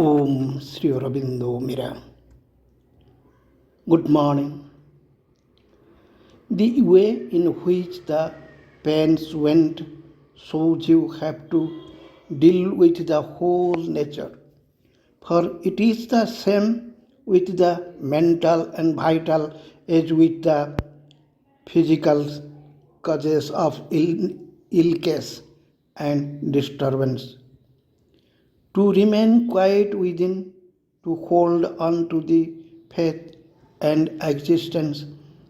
Om Sri Aurobindo Mira. Good morning. The way in which the pains went shows you have to deal with the whole nature. For it is the same with the mental and vital as with the physical causes of illness and disturbance. To remain quiet within, to hold on to the faith and existence,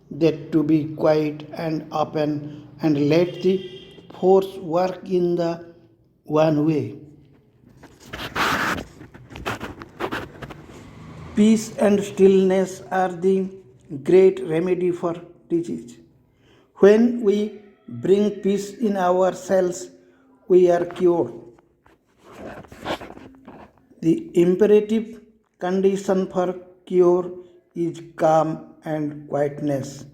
that to be quiet and open and let the force work in the one way. Peace and stillness are the great remedy for disease. When we bring peace in ourselves, we are cured. The imperative condition for cure is calm and quietness.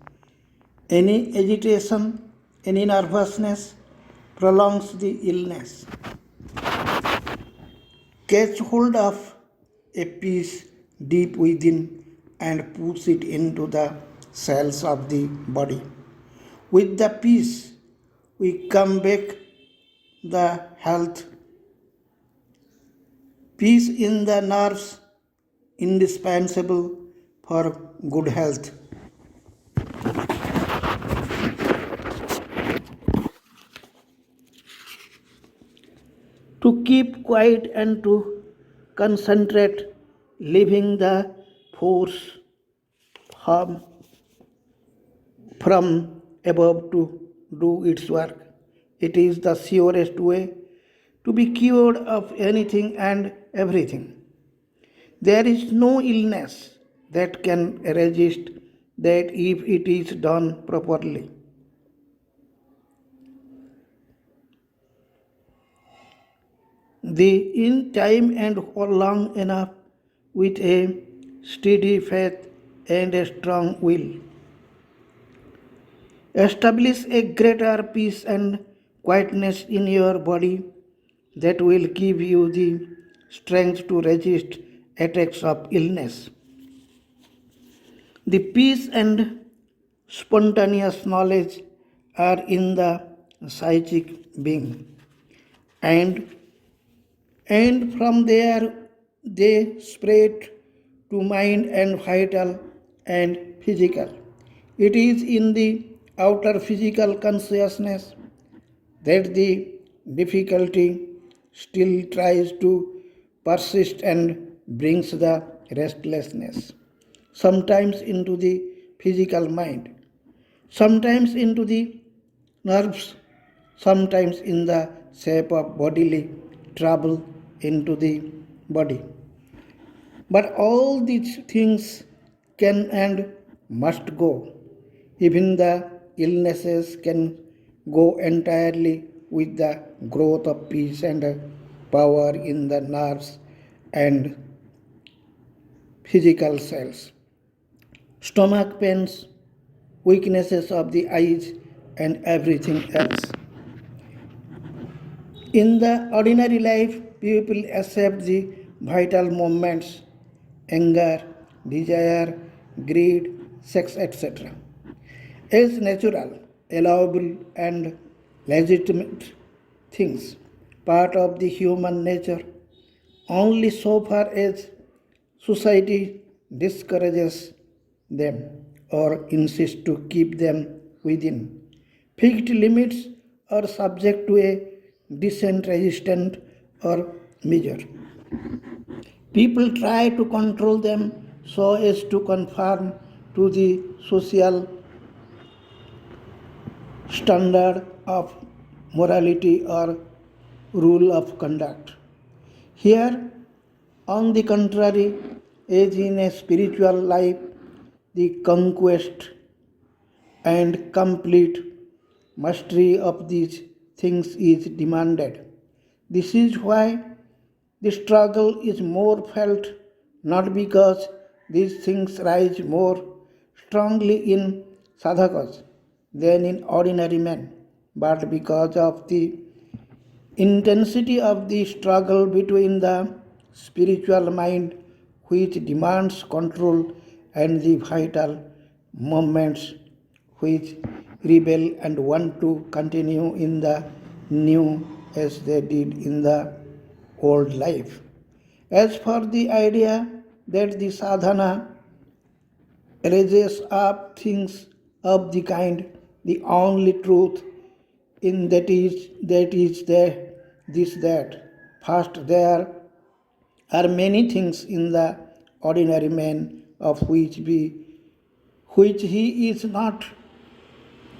Any agitation, any nervousness prolongs the illness. Catch hold of a peace deep within and push it into the cells of the body. With the peace, we come back the health. Peace in the nerves, indispensable for good health. To keep quiet and to concentrate, leaving the force from above to do its work. It is the surest way to be cured of anything and everything. There is no illness that can resist that if it is done properly. In time and long enough with a steady faith and a strong will. Establish a greater peace and quietness in your body that will give you the strength to resist attacks of illness. The peace and spontaneous knowledge are in the psychic being, and from there they spread to mind and vital and physical. It is in the outer physical consciousness that the difficulty still tries to persist and brings the restlessness, sometimes into the physical mind, sometimes into the nerves, sometimes in the shape of bodily trouble into the body. But all these things can and must go. Even the illnesses can go entirely with the growth of peace and power in the nerves and physical cells. Stomach pains, weaknesses of the eyes, and everything else. In the ordinary life, people accept the vital moments, anger, desire, greed, sex, etc., as natural, allowable, and legitimate things, part of the human nature, only so far as society discourages them or insists to keep them within fixed limits or subject to a decent resistance or measure. People try to control them so as to conform to the social standard of morality or rule of conduct. Here, on the contrary, as in a spiritual life, the conquest and complete mastery of these things is demanded. This is why the struggle is more felt, not because these things rise more strongly in sadhakas than in ordinary men, but because of the intensity of the struggle between the spiritual mind which demands control, and the vital movements which rebel and want to continue in the new as they did in the old life. As for the idea that the sadhana raises up things of the kind, the only truth in that is this that first there are many things in the ordinary man of which he is not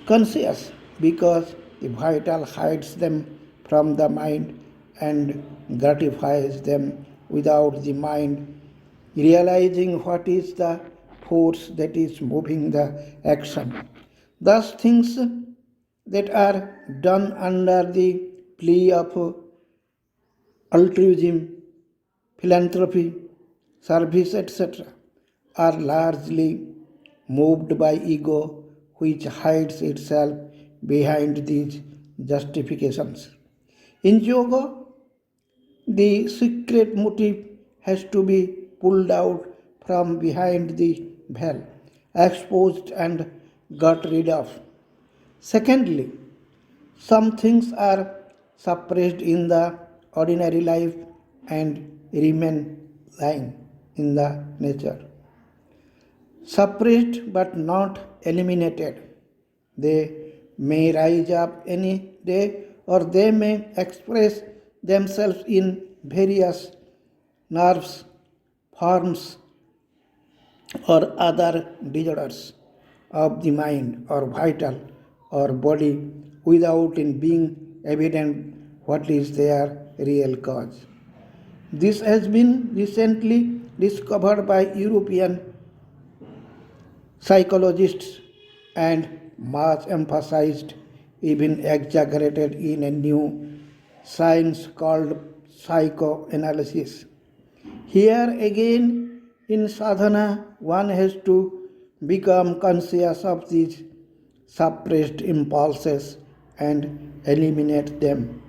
conscious because the vital hides them from the mind and gratifies them without the mind realizing what is the force that is moving the action. Thus, things that are done under the plea of altruism, philanthropy, service, etc., are largely moved by ego, which hides itself behind these justifications. In yoga, the secret motive has to be pulled out from behind the veil, exposed, and got rid of. Secondly, some things are suppressed in the ordinary life and remain lying in the nature. Suppressed but not eliminated. They may rise up any day or they may express themselves in various nerves, forms, or other disorders of the mind or vital or body without in being evident what is their real cause. This has been recently discovered by European psychologists and much emphasized, even exaggerated in a new science called psychoanalysis. Here again, in sadhana, one has to become conscious of these suppressed impulses and eliminate them.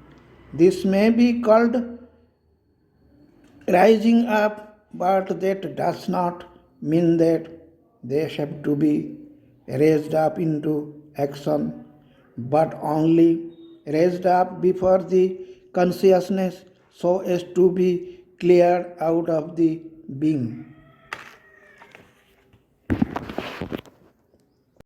This may be called rising up, but that does not mean that they have to be raised up into action, but only raised up before the consciousness so as to be cleared out of the being.